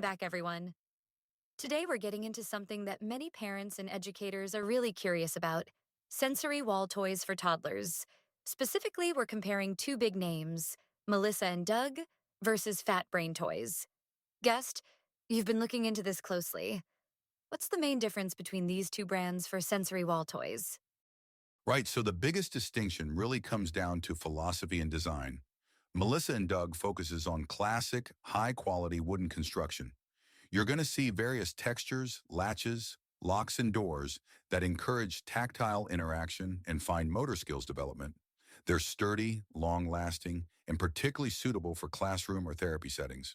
Welcome back, everyone. Today, we're getting into something that many parents and educators are really curious about: sensory wall toys for toddlers. Specifically, we're comparing two big names, Melissa and Doug versus Fat Brain Toys. Guest, you've been looking into this closely. What's the main difference between these two brands for sensory wall toys? Right, so the biggest distinction really comes down to philosophy and design. Melissa and Doug focuses on classic, high-quality wooden construction. You're going to see various textures, latches, locks, and doors that encourage tactile interaction and fine motor skills development. They're sturdy, long-lasting, and particularly suitable for classroom or therapy settings.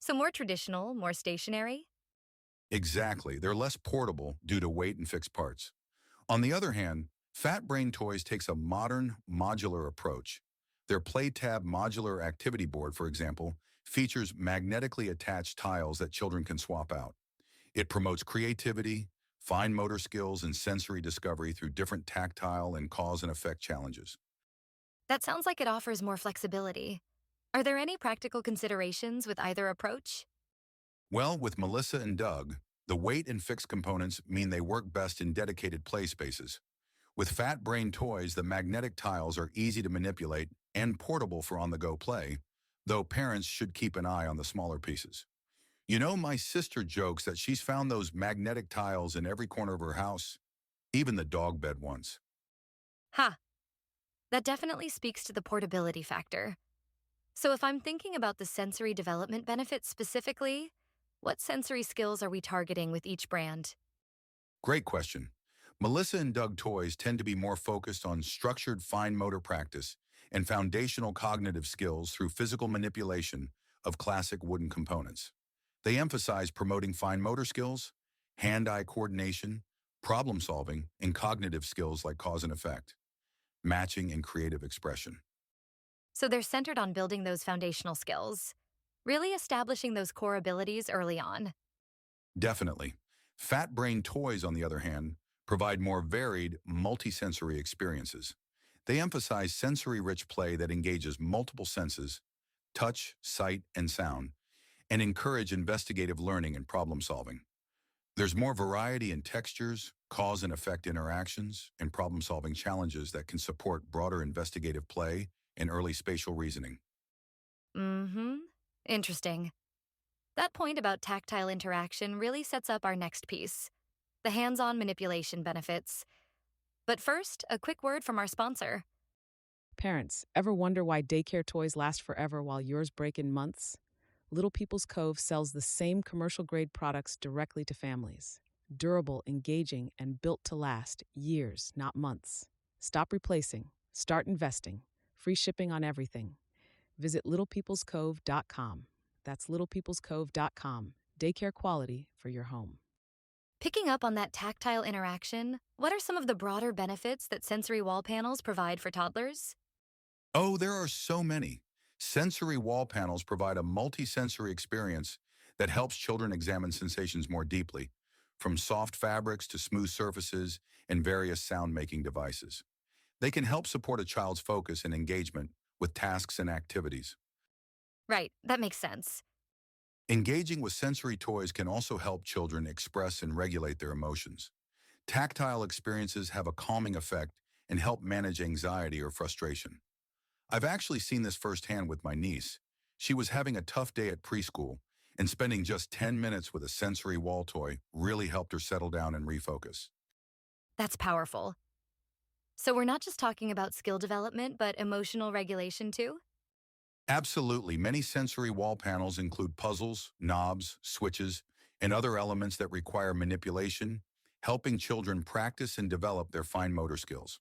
So, more traditional, more stationary? Exactly, they're less portable due to weight and fixed parts. On the other hand, Fat Brain Toys takes a modern, modular approach. Their PlayTab modular activity board, for example, features magnetically attached tiles that children can swap out. It promotes creativity, fine motor skills, and sensory discovery through different tactile and cause and effect challenges. That sounds like it offers more flexibility. Are there any practical considerations with either approach? Well, with Melissa and Doug, the weight and fixed components mean they work best in dedicated play spaces. With Fat Brain Toys, the magnetic tiles are easy to manipulate and portable for on-the-go play, though parents should keep an eye on the smaller pieces. You know, my sister jokes that she's found those magnetic tiles in every corner of her house, even the dog bed once. Ha! That definitely speaks to the portability factor. So, if I'm thinking about the sensory development benefits specifically, what sensory skills are we targeting with each brand? Great question. Melissa and Doug toys tend to be more focused on structured fine motor practice and foundational cognitive skills through physical manipulation of classic wooden components. They emphasize promoting fine motor skills, hand-eye coordination, problem solving, and cognitive skills like cause and effect, matching and creative expression. So, they're centered on building those foundational skills, really establishing those core abilities early on. Definitely. Fat Brain Toys, on the other hand, provide more varied, multisensory experiences. They emphasize sensory-rich play that engages multiple senses, touch, sight, and sound, and encourage investigative learning and problem solving. There's more variety in textures, cause and effect interactions, and problem-solving challenges that can support broader investigative play and early spatial reasoning. Interesting. That point about tactile interaction really sets up our next piece: the hands-on manipulation benefits. But first, a quick word from our sponsor. Parents, ever wonder why daycare toys last forever while yours break in months? Little People's Cove sells the same commercial grade products directly to families. Durable, engaging, and built to last years, not months. Stop replacing. Start investing. Free shipping on everything. Visit littlepeoplescove.com. That's littlepeoplescove.com. Daycare quality for your home. Picking up on that tactile interaction, what are some of the broader benefits that sensory wall panels provide for toddlers? Oh, there are so many. Sensory wall panels provide a multisensory experience that helps children examine sensations more deeply, from soft fabrics to smooth surfaces and various sound-making devices. They can help support a child's focus and engagement with tasks and activities. Right, that makes sense. Engaging with sensory toys can also help children express and regulate their emotions. Tactile experiences have a calming effect and help manage anxiety or frustration. I've actually seen this firsthand with my niece. She was having a tough day at preschool, and spending just 10 minutes with a sensory wall toy really helped her settle down and refocus. That's powerful. So, we're not just talking about skill development, but emotional regulation too? Absolutely, many sensory wall panels include puzzles, knobs, switches, and other elements that require manipulation, helping children practice and develop their fine motor skills.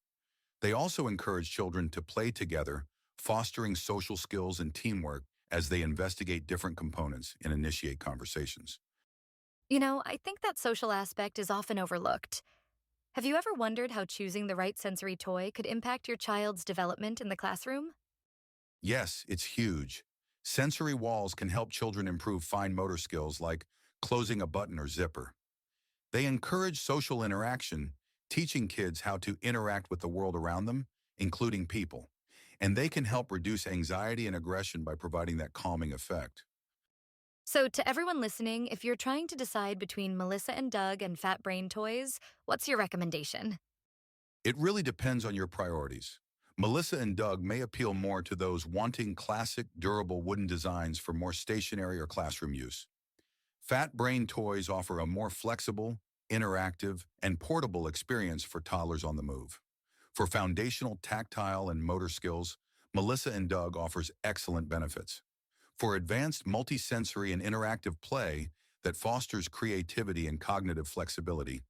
They also encourage children to play together, fostering social skills and teamwork as they investigate different components and initiate conversations. You know, I think that social aspect is often overlooked. Have you ever wondered how choosing the right sensory toy could impact your child's development in the classroom? Yes, it's huge. Sensory walls can help children improve fine motor skills like closing a button or zipper. They encourage social interaction, teaching kids how to interact with the world around them, including people. And they can help reduce anxiety and aggression by providing that calming effect. So, to everyone listening, if you're trying to decide between Melissa and Doug and Fat Brain Toys, what's your recommendation? It really depends on your priorities. Melissa and Doug may appeal more to those wanting classic, durable wooden designs for more stationary or classroom use. Fat Brain Toys offer a more flexible, interactive, and portable experience for toddlers on the move. For foundational tactile and motor skills, Melissa and Doug offers excellent benefits. For advanced multisensory and interactive play that fosters creativity and cognitive flexibility,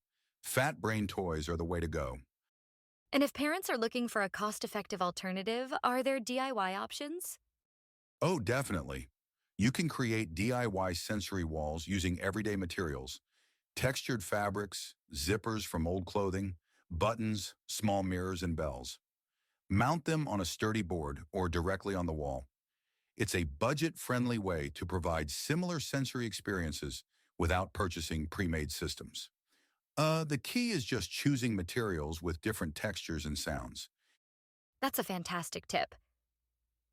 Fat Brain Toys are the way to go. And if parents are looking for a cost effective alternative, are there DIY options? Oh, definitely. You can create DIY sensory walls using everyday materials, textured fabrics, zippers from old clothing, buttons, small mirrors, and bells. Mount them on a sturdy board or directly on the wall. It's a budget-friendly way to provide similar sensory experiences without purchasing pre-made systems. The key is just choosing materials with different textures and sounds. That's a fantastic tip.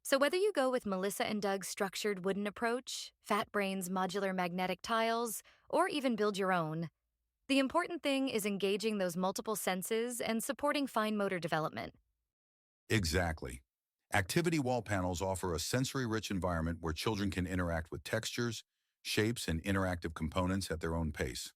So, whether you go with Melissa and Doug's structured wooden approach, Fat Brain's modular magnetic tiles, or even build your own, the important thing is engaging those multiple senses and supporting fine motor development. Exactly. Activity wall panels offer a sensory-rich environment where children can interact with textures, shapes, and interactive components at their own pace.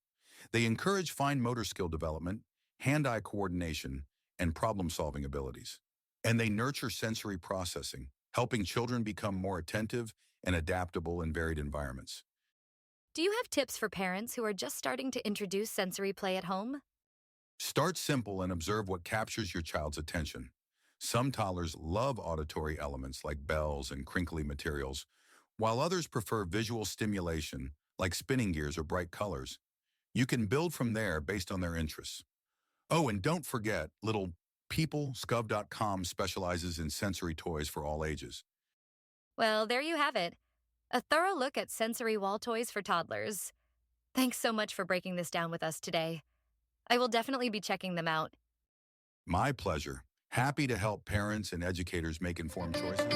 They encourage fine motor skill development, hand-eye coordination, and problem-solving abilities. And they nurture sensory processing, helping children become more attentive and adaptable in varied environments. Do you have tips for parents who are just starting to introduce sensory play at home? Start simple and observe what captures your child's attention. Some toddlers love auditory elements like bells and crinkly materials, while others prefer visual stimulation like spinning gears or bright colors. You can build from there based on their interests. Oh, and don't forget, little peoplescov.com specializes in sensory toys for all ages. Well, there you have it, a thorough look at sensory wall toys for toddlers. Thanks so much for breaking this down with us today. I will definitely be checking them out. My pleasure. Happy to help parents and educators make informed choices.